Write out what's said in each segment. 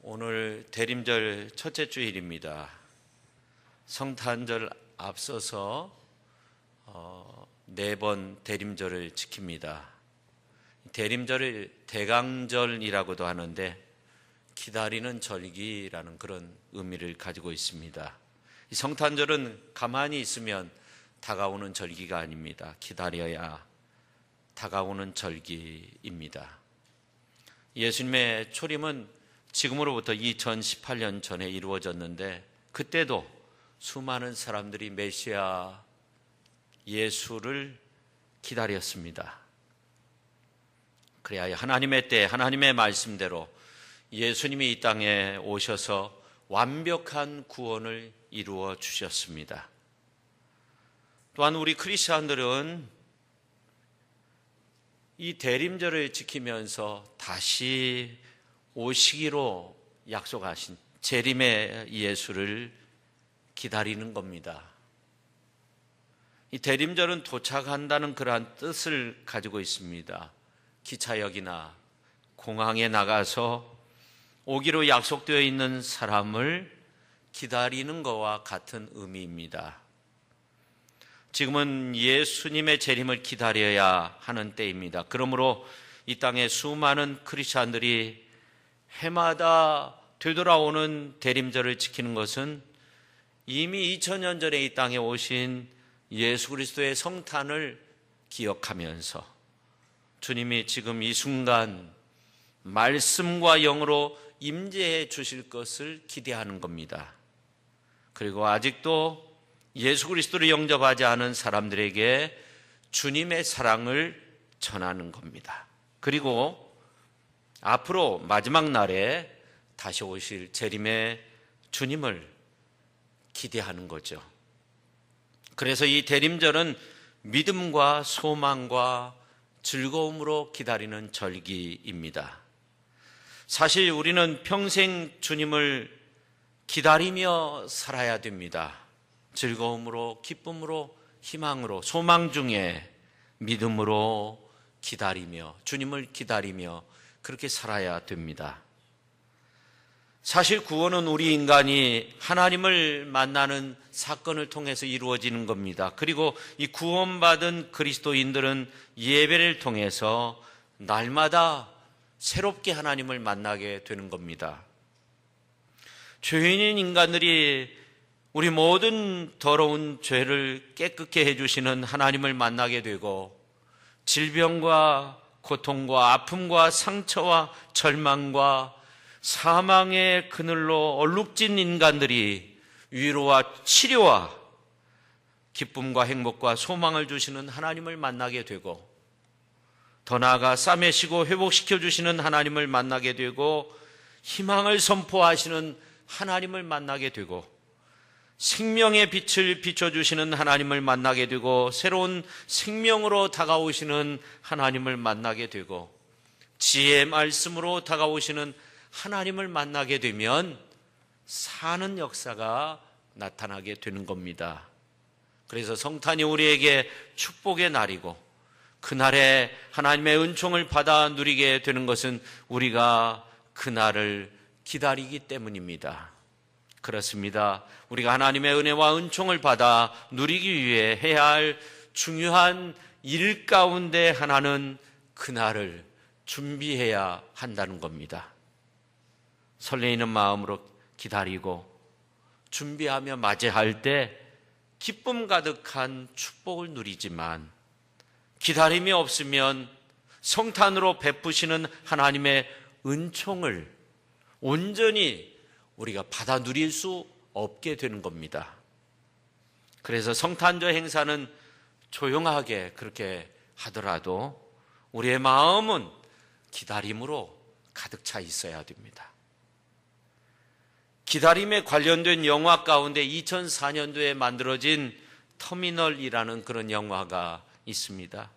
오늘 대림절 첫째 주일입니다. 성탄절 앞서서 4번 대림절을 지킵니다. 대림절을 대강절이라고도 하는데 기다리는 절기라는 그런 의미를 가지고 있습니다. 이 성탄절은 가만히 있으면 다가오는 절기가 아닙니다. 기다려야 다가오는 절기입니다. 예수님의 초림은 지금으로부터 2018년 전에 이루어졌는데 그때도 수많은 사람들이 메시아 예수를 기다렸습니다. 그래야 하나님의 때 하나님의 말씀대로 예수님이 이 땅에 오셔서 완벽한 구원을 이루어 주셨습니다. 또한 우리 크리스천들은 이 대림절을 지키면서 다시 오시기로 약속하신 재림의 예수를 기다리는 겁니다. 이 대림절은 도착한다는 그러한 뜻을 가지고 있습니다. 기차역이나 공항에 나가서 오기로 약속되어 있는 사람을 기다리는 것과 같은 의미입니다. 지금은 예수님의 재림을 기다려야 하는 때입니다. 그러므로 이 땅에 수많은 크리스찬들이 해마다 되돌아오는 대림절을 지키는 것은 이미 2000년 전에 이 땅에 오신 예수 그리스도의 성탄을 기억하면서 주님이 지금 이 순간 말씀과 영으로 임재해 주실 것을 기대하는 겁니다. 그리고 아직도 예수 그리스도를 영접하지 않은 사람들에게 주님의 사랑을 전하는 겁니다. 그리고 앞으로 마지막 날에 다시 오실 재림의 주님을 기대하는 거죠. 그래서 이 대림절은 믿음과 소망과 즐거움으로 기다리는 절기입니다. 사실 우리는 평생 주님을 기다리며 살아야 됩니다. 즐거움으로, 기쁨으로, 희망으로, 소망 중에 믿음으로 기다리며, 주님을 기다리며 그렇게 살아야 됩니다. 사실 구원은 우리 인간이 하나님을 만나는 사건을 통해서 이루어지는 겁니다. 그리고 이 구원받은 그리스도인들은 예배를 통해서 날마다 새롭게 하나님을 만나게 되는 겁니다. 죄인인 인간들이 우리 모든 더러운 죄를 깨끗게 해주시는 하나님을 만나게 되고 질병과 고통과 아픔과 상처와 절망과 사망의 그늘로 얼룩진 인간들이 위로와 치료와 기쁨과 행복과 소망을 주시는 하나님을 만나게 되고 더 나아가 싸매시고 회복시켜 주시는 하나님을 만나게 되고 희망을 선포하시는 하나님을 만나게 되고 생명의 빛을 비춰주시는 하나님을 만나게 되고 새로운 생명으로 다가오시는 하나님을 만나게 되고 지혜의 말씀으로 다가오시는 하나님을 만나게 되면 사는 역사가 나타나게 되는 겁니다. 그래서 성탄이 우리에게 축복의 날이고 그날에 하나님의 은총을 받아 누리게 되는 것은 우리가 그날을 기다리기 때문입니다. 그렇습니다. 우리가 하나님의 은혜와 은총을 받아 누리기 위해 해야 할 중요한 일 가운데 하나는 그날을 준비해야 한다는 겁니다. 설레이는 마음으로 기다리고 준비하며 맞이할 때 기쁨 가득한 축복을 누리지만 기다림이 없으면 성탄으로 베푸시는 하나님의 은총을 온전히 우리가 받아 누릴 수 없게 되는 겁니다. 그래서 성탄절 행사는 조용하게 그렇게 하더라도 우리의 마음은 기다림으로 가득 차 있어야 됩니다. 기다림에 관련된 영화 가운데 2004년도에 만들어진 터미널이라는 그런 영화가 있습니다.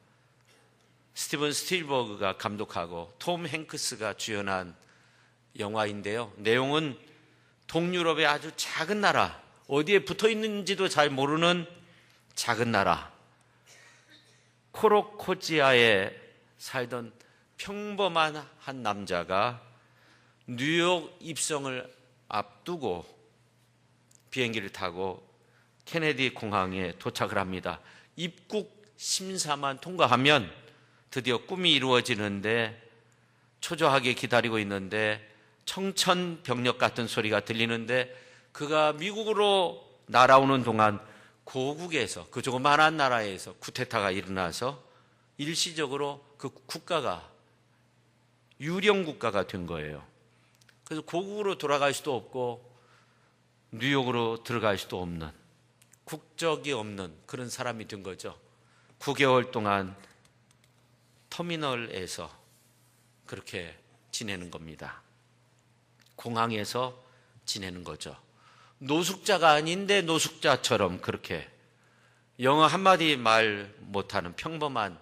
스티븐 스필버그가 감독하고 톰 행크스가 주연한 영화인데요. 내용은 동유럽의 아주 작은 나라, 어디에 붙어 있는지도 잘 모르는 작은 나라 코로코지아에 살던 평범한 한 남자가 뉴욕 입성을 앞두고 비행기를 타고 케네디 공항에 도착을 합니다. 입국 심사만 통과하면 드디어 꿈이 이루어지는데 초조하게 기다리고 있는데 청천벽력 같은 소리가 들리는데 그가 미국으로 날아오는 동안 고국에서, 그 조그만한 나라에서 쿠데타가 일어나서 일시적으로 그 국가가 유령 국가가 된 거예요. 그래서 고국으로 돌아갈 수도 없고 뉴욕으로 들어갈 수도 없는, 국적이 없는 그런 사람이 된 거죠. 9개월 동안 터미널에서 그렇게 지내는 겁니다. 공항에서 지내는 거죠. 노숙자가 아닌데 노숙자처럼 그렇게 영어 한마디 말 못하는 평범한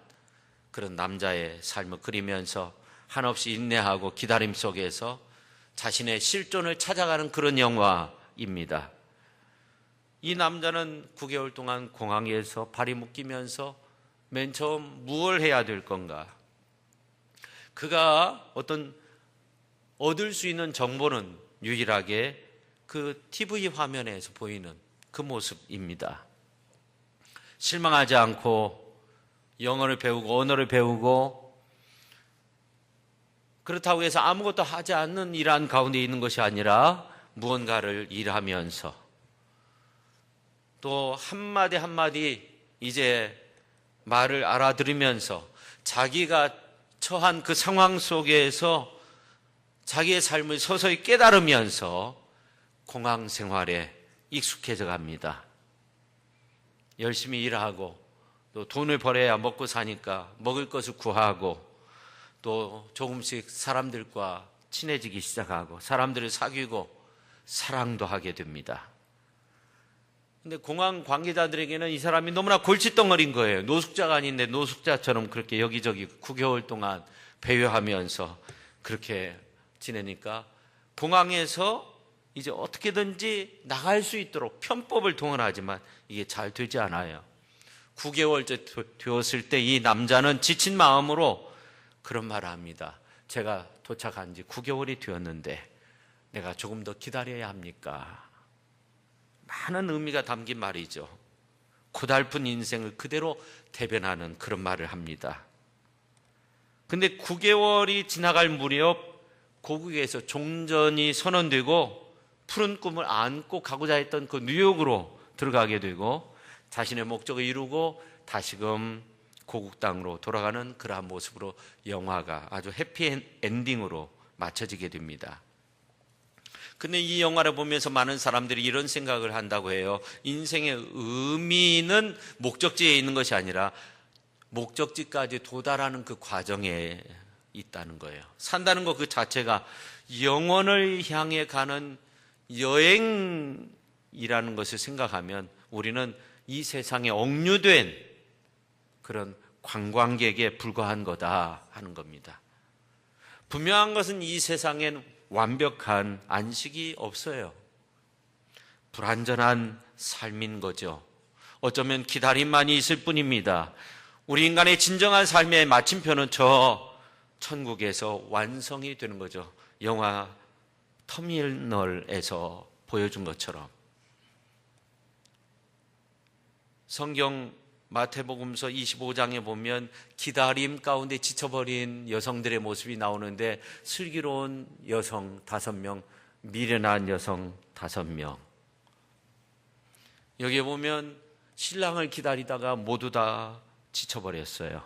그런 남자의 삶을 그리면서 한없이 인내하고 기다림 속에서 자신의 실존을 찾아가는 그런 영화입니다. 이 남자는 9개월 동안 공항에서 발이 묶이면서 맨 처음 무엇을 해야 될 건가? 그가 얻을 수 있는 정보는 유일하게 그 TV 화면에서 보이는 그 모습입니다. 실망하지 않고 영어를 배우고 언어를 배우고 그렇다고 해서 아무것도 하지 않는 일한 가운데 있는 것이 아니라 무언가를 일하면서 또 한마디 한마디 이제 말을 알아들으면서 자기가 처한 그 상황 속에서 자기의 삶을 서서히 깨달으면서 공항 생활에 익숙해져 갑니다. 열심히 일하고 또 돈을 벌어야 먹고 사니까 먹을 것을 구하고 또 조금씩 사람들과 친해지기 시작하고 사람들을 사귀고 사랑도 하게 됩니다. 근데 공항 관계자들에게는 이 사람이 너무나 골칫덩어리인 거예요. 노숙자가 아닌데 노숙자처럼 그렇게 여기저기 9개월 동안 배회하면서 그렇게 지내니까 공항에서 이제 어떻게든지 나갈 수 있도록 편법을 동원하지만 이게 잘 되지 않아요. 9개월째 되었을 때 이 남자는 지친 마음으로 그런 말을 합니다. 제가 도착한 지 9개월이 되었는데 내가 조금 더 기다려야 합니까? 많은 의미가 담긴 말이죠. 고달픈 인생을 그대로 대변하는 그런 말을 합니다. 근데 9개월이 지나갈 무렵 고국에서 종전이 선언되고 푸른 꿈을 안고 가고자 했던 그 뉴욕으로 들어가게 되고 자신의 목적을 이루고 다시금 고국 땅으로 돌아가는 그러한 모습으로 영화가 아주 해피 엔딩으로 마쳐지게 됩니다. 근데 이 영화를 보면서 많은 사람들이 이런 생각을 한다고 해요. 인생의 의미는 목적지에 있는 것이 아니라 목적지까지 도달하는 그 과정에 있다는 거예요. 산다는 것 그 자체가 영원을 향해 가는 여행이라는 것을 생각하면 우리는 이 세상에 억류된 그런 관광객에 불과한 거다 하는 겁니다. 분명한 것은 이 세상엔 완벽한 안식이 없어요. 불완전한 삶인 거죠. 어쩌면 기다림만이 있을 뿐입니다. 우리 인간의 진정한 삶의 마침표는 저 천국에서 완성이 되는 거죠. 영화 터미널에서 보여준 것처럼. 성경 마태복음서 25장에 보면 기다림 가운데 지쳐버린 여성들의 모습이 나오는데 슬기로운 여성 5명, 미련한 여성 5명. 여기에 보면 신랑을 기다리다가 모두 다 지쳐버렸어요.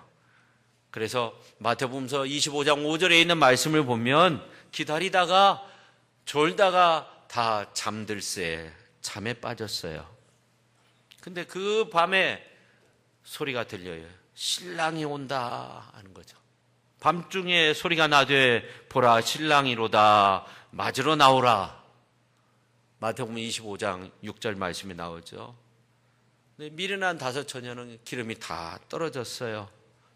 그래서 마태복음서 25장 5절에 있는 말씀을 보면 기다리다가 졸다가 다 잠들새 잠에 빠졌어요. 근데 그 밤에 소리가 들려요. 신랑이 온다 하는 거죠. 밤중에 소리가 나되 보라 신랑이로다 맞으러 나오라. 마태복음 25장 6절 말씀이 나오죠. 근데 미련한 5 처녀는 기름이 다 떨어졌어요.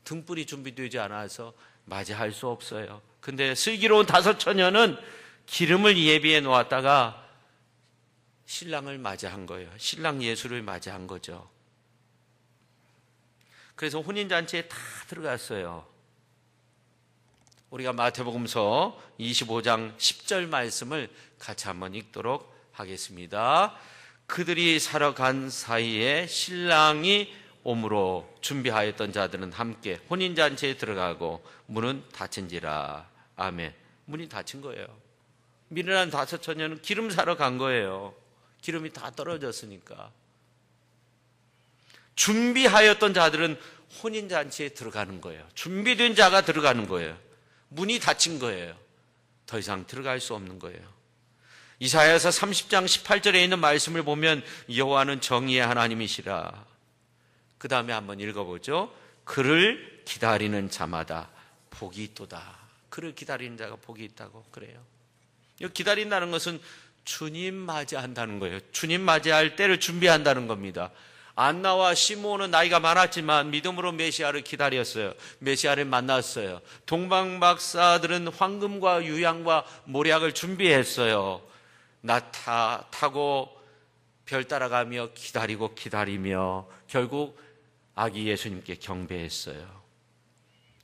등불이 준비되지 않아서 맞이할 수 없어요. 근데 슬기로운 5 처녀는 기름을 예비해 놓았다가 신랑을 맞이한 거예요. 신랑 예수를 맞이한 거죠. 그래서 혼인잔치에 다 들어갔어요. 우리가 마태복음서 25장 10절 말씀을 같이 한번 읽도록 하겠습니다. 그들이 사러 간 사이에 신랑이 오므로 준비하였던 자들은 함께 혼인잔치에 들어가고 문은 닫힌지라. 아멘. 문이 닫힌 거예요. 미련한 다섯 처녀는 기름 사러 간 거예요. 기름이 다 떨어졌으니까. 준비하였던 자들은 혼인잔치에 들어가는 거예요. 준비된 자가 들어가는 거예요. 문이 닫힌 거예요. 더 이상 들어갈 수 없는 거예요. 이사야서 30장 18절에 있는 말씀을 보면 여호와는 정의의 하나님이시라. 그 다음에 한번 읽어보죠. 그를 기다리는 자마다 복이 있도다. 그를 기다리는 자가 복이 있다고 그래요. 여기 기다린다는 것은 주님 맞이한다는 거예요. 주님 맞이할 때를 준비한다는 겁니다. 안나와 시므온은 나이가 많았지만 믿음으로 메시아를 기다렸어요. 메시아를 만났어요. 동방박사들은 황금과 유향과 모략을 준비했어요. 나 타고 별 따라가며 기다리며 결국 아기 예수님께 경배했어요.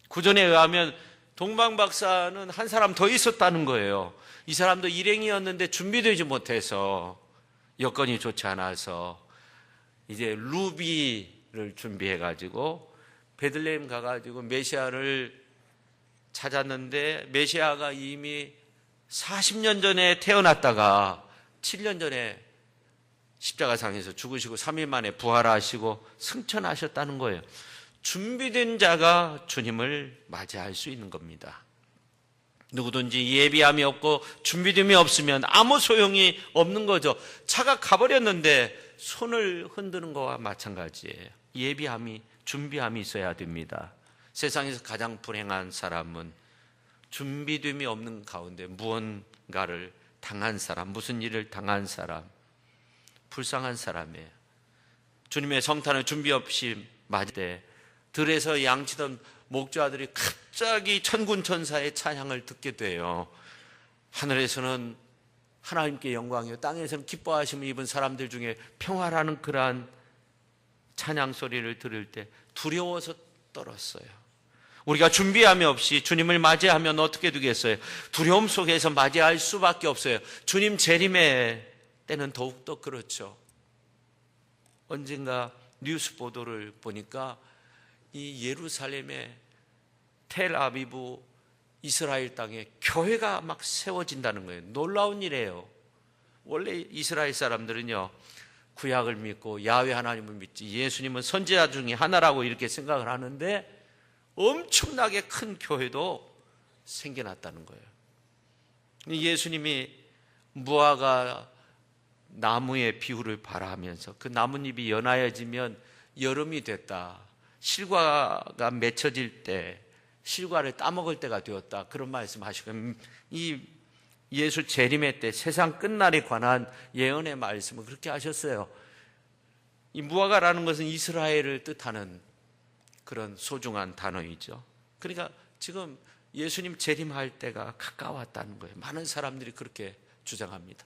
구전에 의하면 동방박사는 한 사람 더 있었다는 거예요. 이 사람도 일행이었는데 준비되지 못해서 여건이 좋지 않아서 이제 루비를 준비해가지고 베들레헴 가가지고 메시아를 찾았는데 메시아가 이미 40년 전에 태어났다가 7년 전에 십자가상에서 죽으시고 3일 만에 부활하시고 승천하셨다는 거예요. 준비된 자가 주님을 맞이할 수 있는 겁니다. 누구든지 예비함이 없고 준비됨이 없으면 아무 소용이 없는 거죠. 차가 가버렸는데 손을 흔드는 것과 마찬가지예요. 예비함이, 준비함이 있어야 됩니다. 세상에서 가장 불행한 사람은 준비됨이 없는 가운데 무언가를 당한 사람, 무슨 일을 당한 사람, 불쌍한 사람이에요. 주님의 성탄을 준비 없이 맞을 때 들에서 양치던 목자들이 갑자기 천군천사의 찬양을 듣게 돼요. 하늘에서는 하나님께 영광이요 땅에서는 기뻐하심을 입은 사람들 중에 평화라는 그러한 찬양 소리를 들을 때 두려워서 떨었어요. 우리가 준비함이 없이 주님을 맞이하면 어떻게 되겠어요? 두려움 속에서 맞이할 수밖에 없어요. 주님 재림의 때는 더욱더 그렇죠. 언젠가 뉴스 보도를 보니까 이 예루살렘의 텔아비브 이스라엘 땅에 교회가 막 세워진다는 거예요. 놀라운 일이에요. 원래 이스라엘 사람들은요, 구약을 믿고 야훼 하나님을 믿지 예수님은 선지자 중에 하나라고 이렇게 생각을 하는데 엄청나게 큰 교회도 생겨났다는 거예요. 예수님이 무화과 나무의 비유를 발하면서 그 나뭇잎이 연하여지면 여름이 됐다. 실과가 맺혀질 때 실과를 따먹을 때가 되었다. 그런 말씀 하시고 이 예수 재림의 때 세상 끝날에 관한 예언의 말씀을 그렇게 하셨어요. 이 무화과라는 것은 이스라엘을 뜻하는 그런 소중한 단어이죠. 그러니까 지금 예수님 재림할 때가 가까웠다는 거예요. 많은 사람들이 그렇게 주장합니다.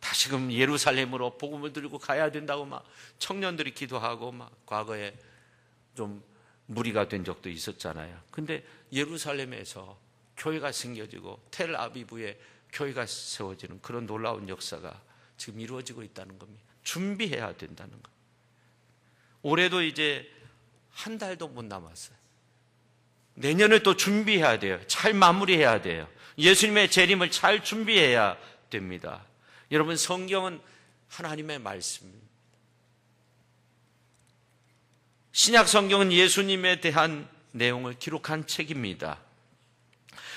다시금 예루살렘으로 복음을 들고 가야 된다고 막 청년들이 기도하고 막 과거에 좀 무리가 된 적도 있었잖아요. 근데 예루살렘에서 교회가 생겨지고 텔아비브에 교회가 세워지는 그런 놀라운 역사가 지금 이루어지고 있다는 겁니다. 준비해야 된다는 것. 올해도 이제 한 달도 못 남았어요. 내년을 또 준비해야 돼요. 잘 마무리해야 돼요. 예수님의 재림을 잘 준비해야 됩니다. 여러분, 성경은 하나님의 말씀입니다. 신약 성경은 예수님에 대한 내용을 기록한 책입니다.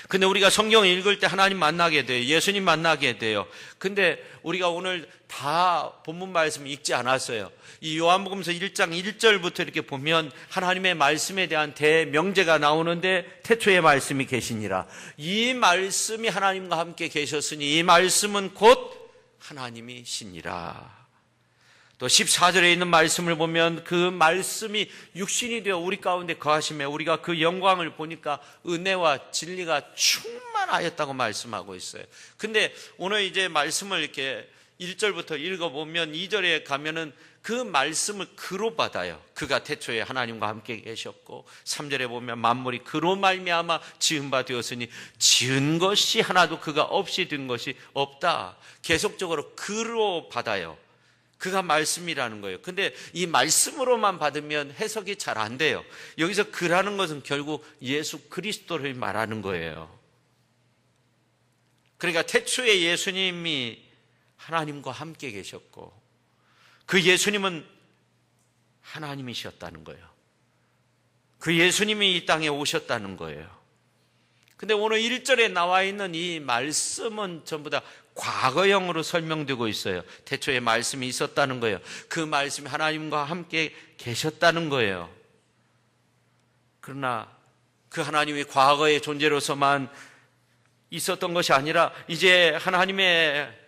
근데 우리가 성경을 읽을 때 하나님 만나게 돼요. 예수님 만나게 돼요. 근데 우리가 오늘 다 본문 말씀 읽지 않았어요. 이 요한복음서 1장 1절부터 이렇게 보면 하나님의 말씀에 대한 대명제가 나오는데 태초에 말씀이 계시니라. 이 말씀이 하나님과 함께 계셨으니 이 말씀은 곧 하나님이시니라. 또 14절에 있는 말씀을 보면 그 말씀이 육신이 되어 우리 가운데 거하심에 우리가 그 영광을 보니까 은혜와 진리가 충만하였다고 말씀하고 있어요. 근데 오늘 이제 말씀을 이렇게 1절부터 읽어보면 2절에 가면은 그 말씀을 그로 받아요. 그가 태초에 하나님과 함께 계셨고, 3절에 보면 만물이 그로 말미암아 지은 바 되었으니 지은 것이 하나도 그가 없이 된 것이 없다. 계속적으로 그로 받아요. 그가 말씀이라는 거예요. 근데 이 말씀으로만 받으면 해석이 잘 안 돼요. 여기서 그라는 것은 결국 예수 그리스도를 말하는 거예요. 그러니까 태초에 예수님이 하나님과 함께 계셨고, 그 예수님은 하나님이셨다는 거예요. 그 예수님이 이 땅에 오셨다는 거예요. 근데 오늘 1절에 나와 있는 이 말씀은 전부 다 과거형으로 설명되고 있어요. 태초에 말씀이 있었다는 거예요. 그 말씀이 하나님과 함께 계셨다는 거예요. 그러나 그 하나님이 과거의 존재로서만 있었던 것이 아니라 이제 하나님의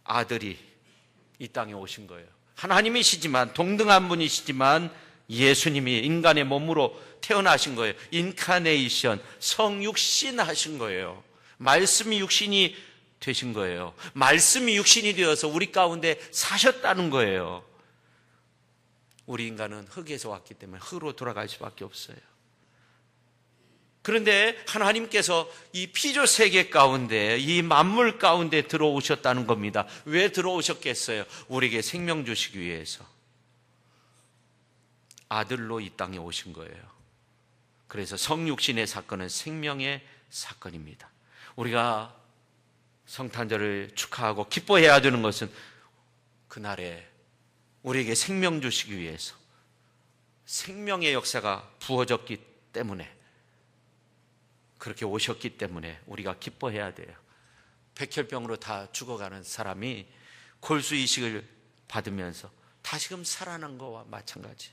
아들이 이 땅에 오신 거예요. 하나님이시지만, 동등한 분이시지만 예수님이 인간의 몸으로 태어나신 거예요. 인카네이션, 성육신 하신 거예요. 말씀이 육신이 되신 거예요. 말씀이 육신이 되어서 우리 가운데 사셨다는 거예요. 우리 인간은 흙에서 왔기 때문에 흙으로 돌아갈 수밖에 없어요. 그런데 하나님께서 이 피조 세계 가운데, 이 만물 가운데 들어오셨다는 겁니다. 왜 들어오셨겠어요? 우리에게 생명 주시기 위해서. 아들로 이 땅에 오신 거예요. 그래서 성육신의 사건은 생명의 사건입니다. 우리가 성탄절을 축하하고 기뻐해야 되는 것은 그날에 우리에게 생명 주시기 위해서, 생명의 역사가 부어졌기 때문에, 그렇게 오셨기 때문에 우리가 기뻐해야 돼요. 백혈병으로 다 죽어가는 사람이 골수이식을 받으면서 다시금 살아난 것과 마찬가지.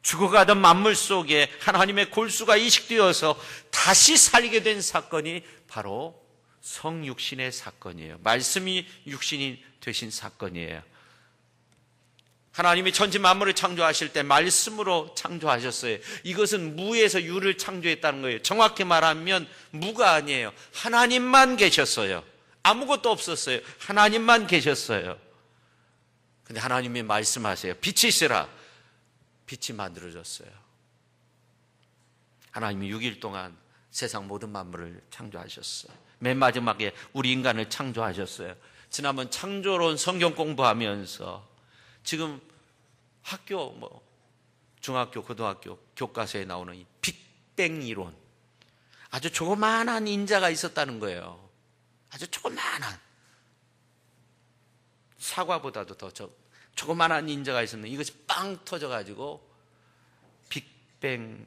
죽어가던 만물 속에 하나님의 골수가 이식되어서 다시 살게 된 사건이 바로 성육신의 사건이에요. 말씀이 육신이 되신 사건이에요. 하나님이 천지 만물을 창조하실 때 말씀으로 창조하셨어요. 이것은 무에서 유를 창조했다는 거예요. 정확히 말하면 무가 아니에요. 하나님만 계셨어요. 아무것도 없었어요. 하나님만 계셨어요. 근데 하나님이 말씀하세요. 빛이 있으라. 빛이 만들어졌어요. 하나님이 6일 동안 세상 모든 만물을 창조하셨어요. 맨 마지막에 우리 인간을 창조하셨어요. 지난번 창조론 성경 공부하면서 지금 학교, 중학교, 고등학교 교과서에 나오는 이 빅뱅 이론, 아주 조그마한 인자가 있었다는 거예요. 아주 조그마한, 사과보다도 더 조그마한 인자가 있었는데 이것이 빵 터져가지고 빅뱅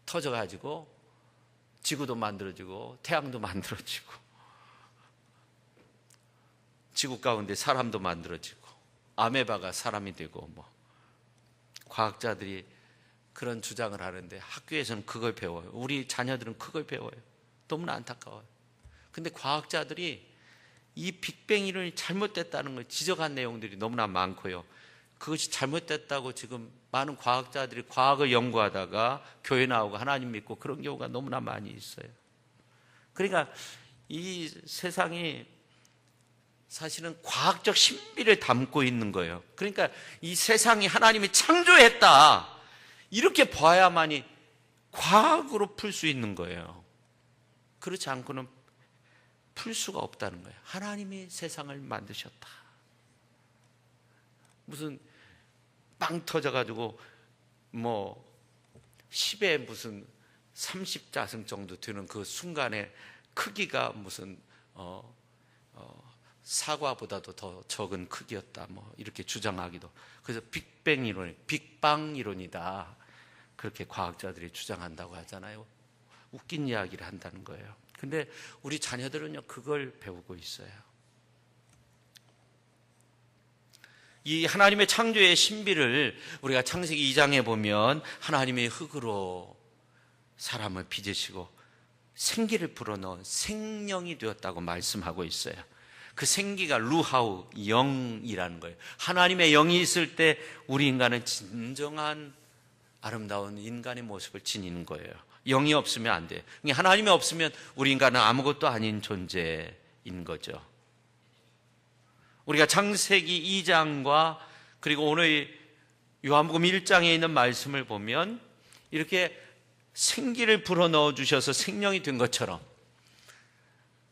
터져가지고 지구도 만들어지고 태양도 만들어지고 지구 가운데 사람도 만들어지고 아메바가 사람이 되고 과학자들이 그런 주장을 하는데 학교에서는 그걸 배워요. 우리 자녀들은 그걸 배워요. 너무나 안타까워요. 근데 과학자들이 이 빅뱅 이론이 잘못됐다는 걸 지적한 내용들이 너무나 많고요. 그것이 잘못됐다고 지금 많은 과학자들이 과학을 연구하다가 교회 나오고 하나님 믿고 그런 경우가 너무나 많이 있어요. 그러니까 이 세상이 사실은 과학적 신비를 담고 있는 거예요. 그러니까 이 세상이 하나님이 창조했다, 이렇게 봐야만이 과학으로 풀 수 있는 거예요. 그렇지 않고는 풀 수가 없다는 거예요. 하나님이 세상을 만드셨다. 무슨 빵 터져가지고 10에 무슨 30자승 정도 되는 그 순간에 크기가 무슨 사과보다도 더 적은 크기였다, 이렇게 주장하기도. 그래서 빅뱅 이론, 빅방 이론이다, 그렇게 과학자들이 주장한다고 하잖아요. 웃긴 이야기를 한다는 거예요. 근데 우리 자녀들은요, 그걸 배우고 있어요. 이 하나님의 창조의 신비를 우리가 창세기 2장에 보면 하나님의 흙으로 사람을 빚으시고 생기를 불어넣은 생명이 되었다고 말씀하고 있어요. 그 생기가 루하우, 영이라는 거예요. 하나님의 영이 있을 때 우리 인간은 진정한 아름다운 인간의 모습을 지니는 거예요. 영이 없으면 안 돼요. 하나님이 없으면 우리 인간은 아무것도 아닌 존재인 거죠. 우리가 창세기 2장과 그리고 오늘 요한복음 1장에 있는 말씀을 보면 이렇게 생기를 불어넣어 주셔서 생명이 된 것처럼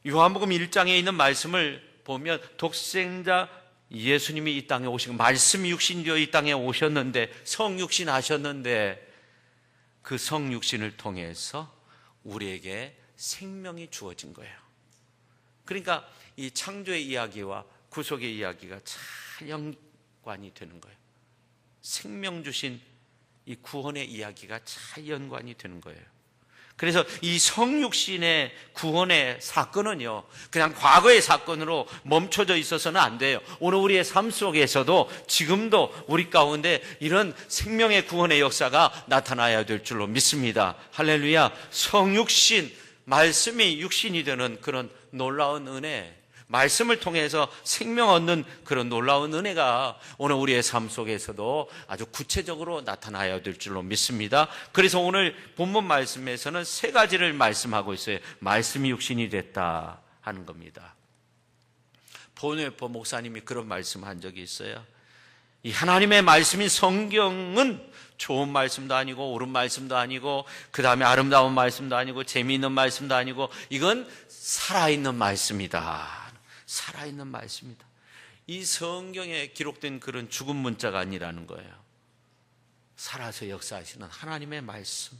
요한복음 1장에 있는 말씀을 보면 독생자 예수님이 이 땅에 오시고 말씀이 육신이 되어 이 땅에 오셨는데 성육신 하셨는데 그 성육신을 통해서 우리에게 생명이 주어진 거예요. 그러니까 이 창조의 이야기와 구속의 이야기가 잘 연관이 되는 거예요. 생명 주신 이 구원의 이야기가 잘 연관이 되는 거예요. 그래서 이 성육신의 구원의 사건은요, 그냥 과거의 사건으로 멈춰져 있어서는 안 돼요. 오늘 우리의 삶 속에서도 지금도 우리 가운데 이런 생명의 구원의 역사가 나타나야 될 줄로 믿습니다. 할렐루야. 성육신, 말씀이 육신이 되는 그런 놀라운 은혜, 말씀을 통해서 생명 얻는 그런 놀라운 은혜가 오늘 우리의 삶 속에서도 아주 구체적으로 나타나야 될 줄로 믿습니다. 그래서 오늘 본문 말씀에서는 세 가지를 말씀하고 있어요. 말씀이 육신이 됐다 하는 겁니다. 본회포 목사님이 그런 말씀한 적이 있어요. 이 하나님의 말씀인 성경은 좋은 말씀도 아니고 옳은 말씀도 아니고 그 다음에 아름다운 말씀도 아니고 재미있는 말씀도 아니고 이건 살아있는 말씀이다. 살아있는 말씀이다. 이 성경에 기록된 그런 죽은 문자가 아니라는 거예요. 살아서 역사하시는 하나님의 말씀.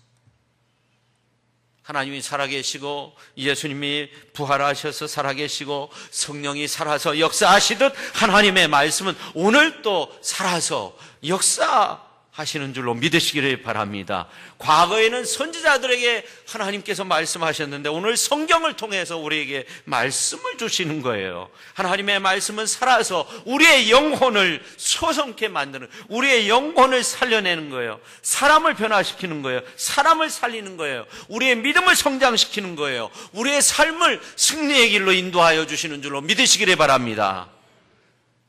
하나님이 살아계시고 예수님이 부활하셔서 살아계시고 성령이 살아서 역사하시듯 하나님의 말씀은 오늘 또 살아서 역사하시는 줄로 믿으시기를 바랍니다. 과거에는 선지자들에게 하나님께서 말씀하셨는데 오늘 성경을 통해서 우리에게 말씀을 주시는 거예요. 하나님의 말씀은 살아서 우리의 영혼을 소성케 만드는, 우리의 영혼을 살려내는 거예요. 사람을 변화시키는 거예요. 사람을 살리는 거예요. 우리의 믿음을 성장시키는 거예요. 우리의 삶을 승리의 길로 인도하여 주시는 줄로 믿으시기를 바랍니다.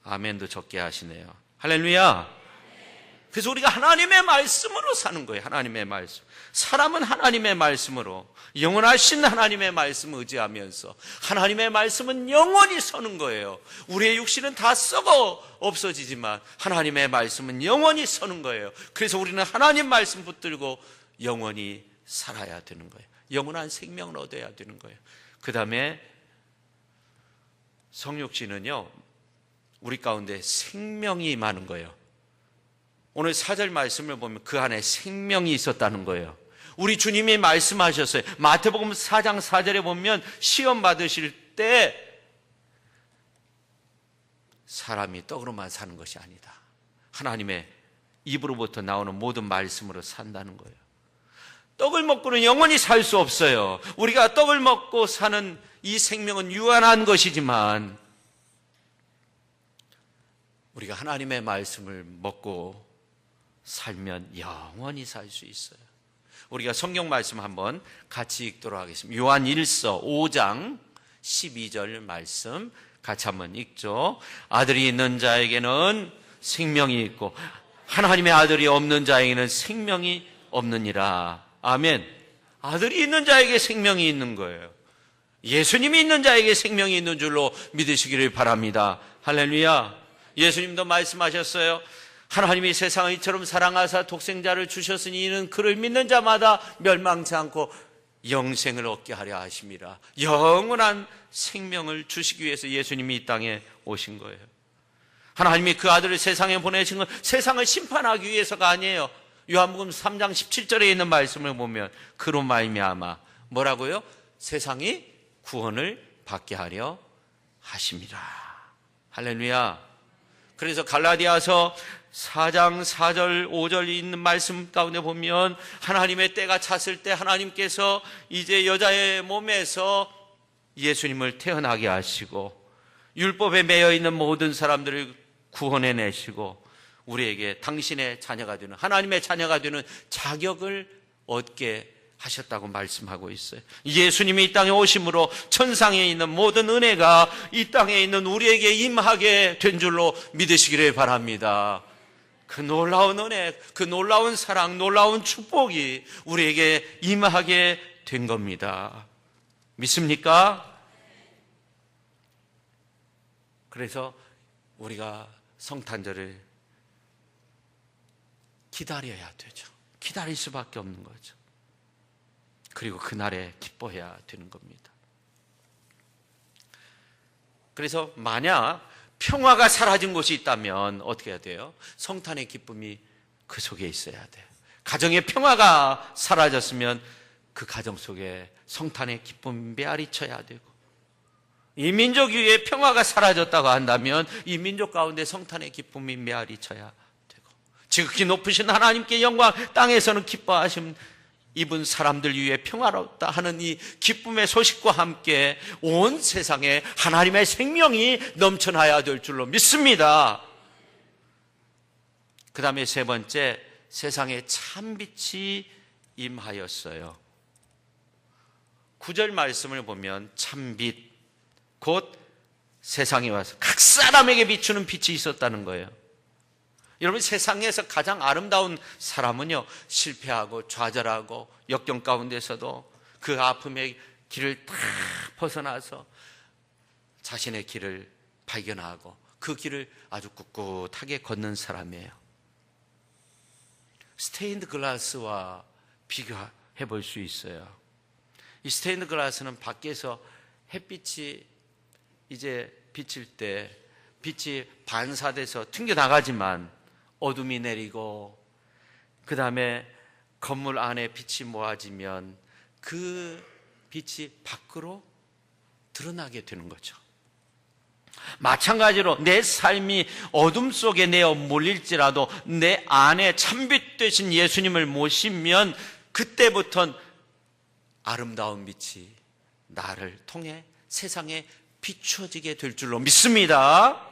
아멘도 적게 하시네요. 할렐루야. 그래서 우리가 하나님의 말씀으로 사는 거예요. 하나님의 말씀. 사람은 하나님의 말씀으로, 영원하신 하나님의 말씀을 의지하면서 하나님의 말씀은 영원히 서는 거예요. 우리의 육신은 다 썩어 없어지지만 하나님의 말씀은 영원히 서는 거예요. 그래서 우리는 하나님 말씀 붙들고 영원히 살아야 되는 거예요. 영원한 생명을 얻어야 되는 거예요. 그 다음에 성육신은요, 우리 가운데 생명이 많은 거예요. 오늘 4절 말씀을 보면 그 안에 생명이 있었다는 거예요. 우리 주님이 말씀하셨어요. 마태복음 4장 4절에 보면 시험 받으실 때 사람이 떡으로만 사는 것이 아니다. 하나님의 입으로부터 나오는 모든 말씀으로 산다는 거예요. 떡을 먹고는 영원히 살 수 없어요. 우리가 떡을 먹고 사는 이 생명은 유한한 것이지만 우리가 하나님의 말씀을 먹고 살면 영원히 살 수 있어요. 우리가 성경 말씀 한번 같이 읽도록 하겠습니다. 요한 1서 5장 12절 말씀 같이 한번 읽죠. 아들이 있는 자에게는 생명이 있고 하나님의 아들이 없는 자에게는 생명이 없느니라. 아멘. 아들이 있는 자에게 생명이 있는 거예요. 예수님이 있는 자에게 생명이 있는 줄로 믿으시기를 바랍니다. 할렐루야. 예수님도 말씀하셨어요. 하나님이 세상을 이처럼 사랑하사 독생자를 주셨으니 이는 그를 믿는 자마다 멸망치 않고 영생을 얻게 하려 하심이라. 영원한 생명을 주시기 위해서 예수님이 이 땅에 오신 거예요. 하나님이 그 아들을 세상에 보내신 건 세상을 심판하기 위해서가 아니에요. 요한복음 3장 17절에 있는 말씀을 보면 그로 말미암아 뭐라고요? 세상이 구원을 받게 하려 하심이라. 할렐루야. 그래서 갈라디아서 4장 4절 5절 있는 말씀 가운데 보면 하나님의 때가 찼을 때 하나님께서 이제 여자의 몸에서 예수님을 태어나게 하시고 율법에 매여 있는 모든 사람들을 구원해내시고 우리에게 당신의 자녀가 되는, 하나님의 자녀가 되는 자격을 얻게 하셨다고 말씀하고 있어요. 예수님이 이 땅에 오심으로 천상에 있는 모든 은혜가 이 땅에 있는 우리에게 임하게 된 줄로 믿으시기를 바랍니다. 그 놀라운 은혜, 그 놀라운 사랑, 놀라운 축복이 우리에게 임하게 된 겁니다. 믿습니까? 그래서 우리가 성탄절을 기다려야 되죠. 기다릴 수밖에 없는 거죠. 그리고 그날에 기뻐해야 되는 겁니다. 그래서 만약 평화가 사라진 곳이 있다면 어떻게 해야 돼요? 성탄의 기쁨이 그 속에 있어야 돼요. 가정의 평화가 사라졌으면 그 가정 속에 성탄의 기쁨 메아리 쳐야 되고, 이 민족 위에 평화가 사라졌다고 한다면 이 민족 가운데 성탄의 기쁨이 메아리 쳐야 되고, 지극히 높으신 하나님께 영광, 땅에서는 기뻐하심 입은 사람들 위해 평화롭다 하는 이 기쁨의 소식과 함께 온 세상에 하나님의 생명이 넘쳐나야 될 줄로 믿습니다. 그 다음에 세 번째, 세상에 참빛이 임하였어요. 9절 말씀을 보면 참빛, 곧 세상에 와서 각 사람에게 비추는 빛이 있었다는 거예요. 여러분, 세상에서 가장 아름다운 사람은요, 실패하고 좌절하고 역경 가운데서도 그 아픔의 길을 다 벗어나서 자신의 길을 발견하고 그 길을 아주 꿋꿋하게 걷는 사람이에요. 스테인드 글라스와 비교해 볼 수 있어요. 이 스테인드 글라스는 밖에서 햇빛이 이제 비칠 때 빛이 반사돼서 튕겨나가지만 어둠이 내리고 그 다음에 건물 안에 빛이 모아지면 그 빛이 밖으로 드러나게 되는 거죠. 마찬가지로 내 삶이 어둠 속에 내어 몰릴지라도 내 안에 참빛 되신 예수님을 모시면 그때부터는 아름다운 빛이 나를 통해 세상에 비춰지게 될 줄로 믿습니다.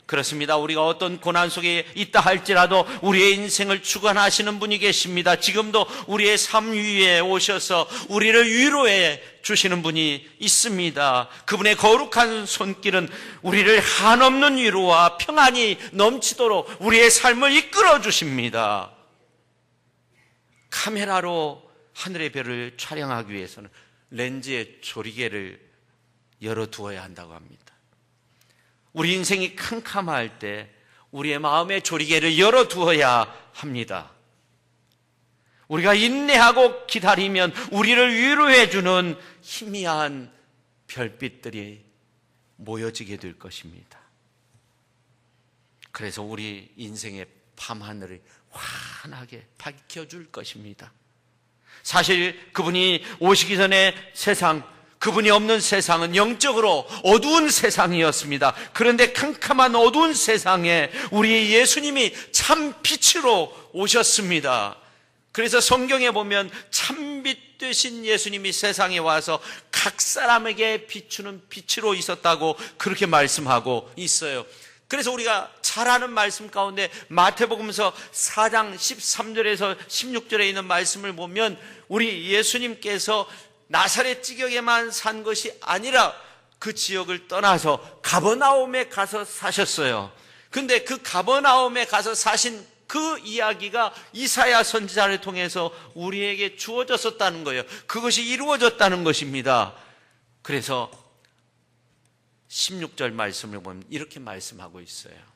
그렇습니다. 우리가 어떤 고난 속에 있다 할지라도 우리의 인생을 주관하시는 분이 계십니다. 지금도 우리의 삶 위에 오셔서 우리를 위로해 주시는 분이 있습니다. 그분의 거룩한 손길은 우리를 한없는 위로와 평안이 넘치도록 우리의 삶을 이끌어 주십니다. 카메라로 하늘의 별을 촬영하기 위해서는 렌즈의 조리개를 열어두어야 한다고 합니다. 우리 인생이 캄캄할 때 우리의 마음의 조리개를 열어두어야 합니다. 우리가 인내하고 기다리면 우리를 위로해주는 희미한 별빛들이 모여지게 될 것입니다. 그래서 우리 인생의 밤하늘을 환하게 밝혀줄 것입니다. 사실 그분이 오시기 전에 그분이 없는 세상은 영적으로 어두운 세상이었습니다. 그런데 캄캄한 어두운 세상에 우리 예수님이 참 빛으로 오셨습니다. 그래서 성경에 보면 참빛 되신 예수님이 세상에 와서 각 사람에게 비추는 빛으로 있었다고 그렇게 말씀하고 있어요. 그래서 우리가 잘 아는 말씀 가운데 마태복음서 4장 13절에서 16절에 있는 말씀을 보면 우리 예수님께서 나사렛 지역에만 산 것이 아니라 그 지역을 떠나서 가버나움에 가서 사셨어요. 근데 그 가버나움에 가서 사신 그 이야기가 이사야 선지자를 통해서 우리에게 주어졌었다는 거예요. 그것이 이루어졌다는 것입니다. 그래서 16절 말씀을 보면 이렇게 말씀하고 있어요.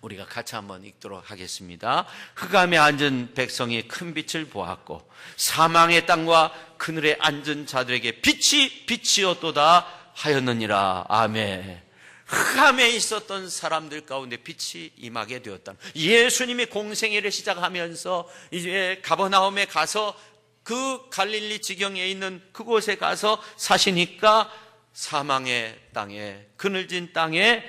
우리가 같이 한번 읽도록 하겠습니다. 흑암에 앉은 백성이 큰 빛을 보았고 사망의 땅과 그늘에 앉은 자들에게 빛이 빛이었도다 하였느니라. 아멘. 흑암에 있었던 사람들 가운데 빛이 임하게 되었다. 예수님이 공생애를 시작하면서 이제 가버나움에 가서 그 갈릴리 지경에 있는 그곳에 가서 사시니까 사망의 땅에, 그늘진 땅에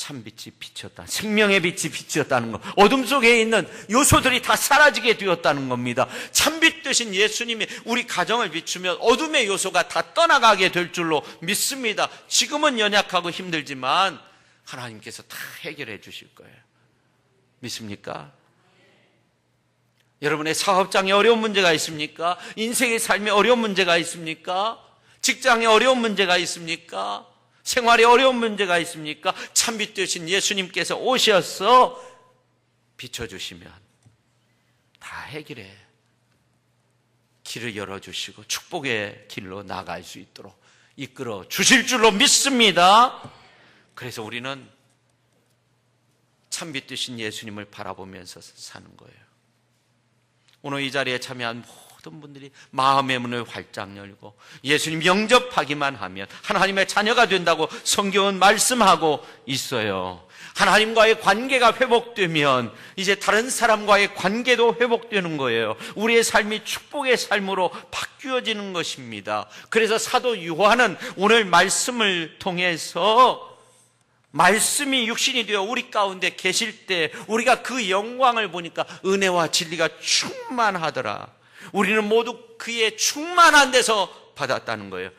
참빛이 비쳤다. 생명의 빛이 비쳤다는 것. 어둠 속에 있는 요소들이 다 사라지게 되었다는 겁니다. 참빛 되신 예수님이 우리 가정을 비추면 어둠의 요소가 다 떠나가게 될 줄로 믿습니다. 지금은 연약하고 힘들지만 하나님께서 다 해결해 주실 거예요. 믿습니까? 여러분의 사업장에 어려운 문제가 있습니까? 인생의 삶에 어려운 문제가 있습니까? 직장에 어려운 문제가 있습니까? 생활에 어려운 문제가 있습니까? 참빛 되신 예수님께서 오셔서 비춰주시면 다 해결해 길을 열어주시고 축복의 길로 나갈 수 있도록 이끌어 주실 줄로 믿습니다. 그래서 우리는 산빛 되신 예수님을 바라보면서 사는 거예요. 오늘 이 자리에 참여한 모든 분들이 마음의 문을 활짝 열고 예수님 영접하기만 하면 하나님의 자녀가 된다고 성경은 말씀하고 있어요. 하나님과의 관계가 회복되면 이제 다른 사람과의 관계도 회복되는 거예요. 우리의 삶이 축복의 삶으로 바뀌어지는 것입니다. 그래서 사도 요한은 오늘 말씀을 통해서 말씀이 육신이 되어 우리 가운데 계실 때 우리가 그 영광을 보니까 은혜와 진리가 충만하더라. 우리는 모두 그의 충만한 데서 받았다는 거예요.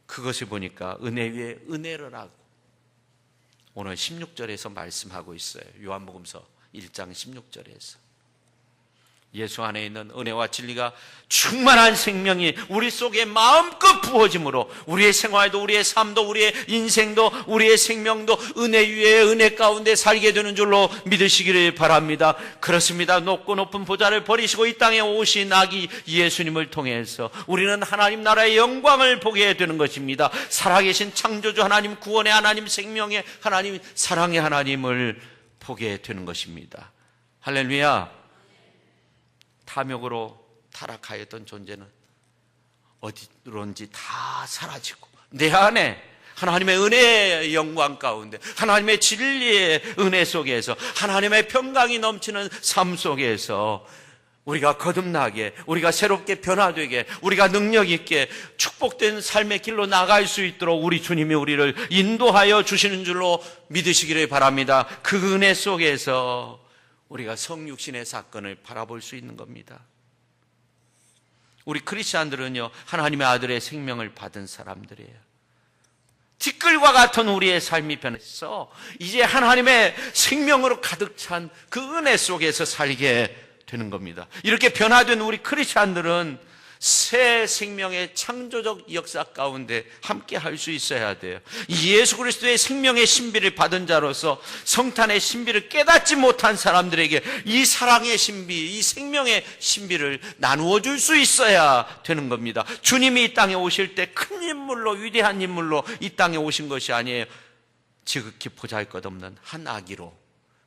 그것을 보니까 은혜 위에 은혜를 하고 오늘 16절에서 말씀하고 있어요. 요한복음서 1장 16절에서 예수 안에 있는 은혜와 진리가 충만한 생명이 우리 속에 마음껏 부어짐으로 우리의 생활도 우리의 삶도 우리의 인생도 우리의 생명도 은혜 위에 은혜 가운데 살게 되는 줄로 믿으시기를 바랍니다. 그렇습니다. 높고 높은 보좌를 버리시고 이 땅에 오신 아기 예수님을 통해서 우리는 하나님 나라의 영광을 보게 되는 것입니다. 살아계신 창조주 하나님, 구원의 하나님, 생명의 하나님, 사랑의 하나님을 보게 되는 것입니다. 할렐루야. 탐욕으로 타락하였던 존재는 어디론지 다 사라지고 내 안에 하나님의 은혜의 영광 가운데 하나님의 진리의 은혜 속에서 하나님의 평강이 넘치는 삶 속에서 우리가 거듭나게, 우리가 새롭게 변화되게, 우리가 능력 있게 축복된 삶의 길로 나갈 수 있도록 우리 주님이 우리를 인도하여 주시는 줄로 믿으시기를 바랍니다. 그 은혜 속에서 우리가 성육신의 사건을 바라볼 수 있는 겁니다. 우리 크리스찬들은요, 하나님의 아들의 생명을 받은 사람들이에요. 티끌과 같은 우리의 삶이 변해서 이제 하나님의 생명으로 가득 찬 그 은혜 속에서 살게 되는 겁니다. 이렇게 변화된 우리 크리스찬들은 새 생명의 창조적 역사 가운데 함께 할 수 있어야 돼요. 예수 그리스도의 생명의 신비를 받은 자로서 성탄의 신비를 깨닫지 못한 사람들에게 이 사랑의 신비, 이 생명의 신비를 나누어 줄 수 있어야 되는 겁니다. 주님이 이 땅에 오실 때 큰 인물로, 위대한 인물로 이 땅에 오신 것이 아니에요. 지극히 보잘것없는 한 아기로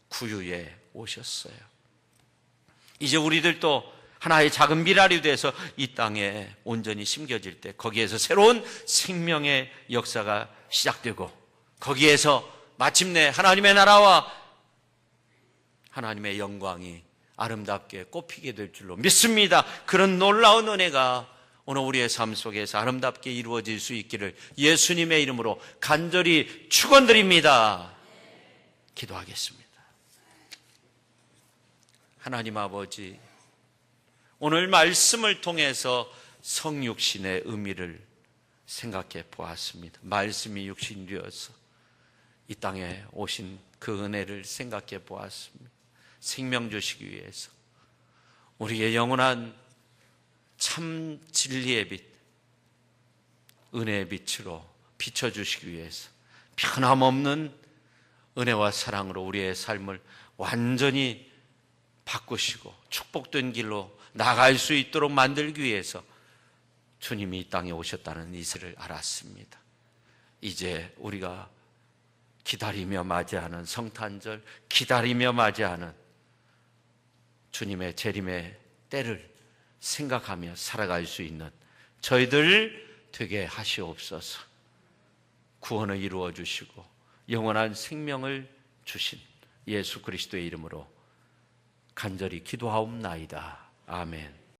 구유에 오셨어요. 이제 우리들도 하나의 작은 미랄이 돼서 이 땅에 온전히 심겨질 때 거기에서 새로운 생명의 역사가 시작되고 거기에서 마침내 하나님의 나라와 하나님의 영광이 아름답게 꽃피게 될 줄로 믿습니다. 그런 놀라운 은혜가 오늘 우리의 삶 속에서 아름답게 이루어질 수 있기를 예수님의 이름으로 간절히 축원드립니다. 기도하겠습니다. 하나님 아버지, 오늘 말씀을 통해서 성육신의 의미를 생각해 보았습니다. 말씀이 육신이 되어서 이 땅에 오신 그 은혜를 생각해 보았습니다. 생명 주시기 위해서 우리의 영원한 참 진리의 빛, 은혜의 빛으로 비춰주시기 위해서 변함없는 은혜와 사랑으로 우리의 삶을 완전히 바꾸시고 축복된 길로 나갈 수 있도록 만들기 위해서 주님이 이 땅에 오셨다는 이슬을 알았습니다. 이제 우리가 기다리며 맞이하는 성탄절, 기다리며 맞이하는 주님의 재림의 때를 생각하며 살아갈 수 있는 저희들 되게 하시옵소서. 구원을 이루어 주시고 영원한 생명을 주신 예수 그리스도의 이름으로 간절히 기도하옵나이다. 아멘.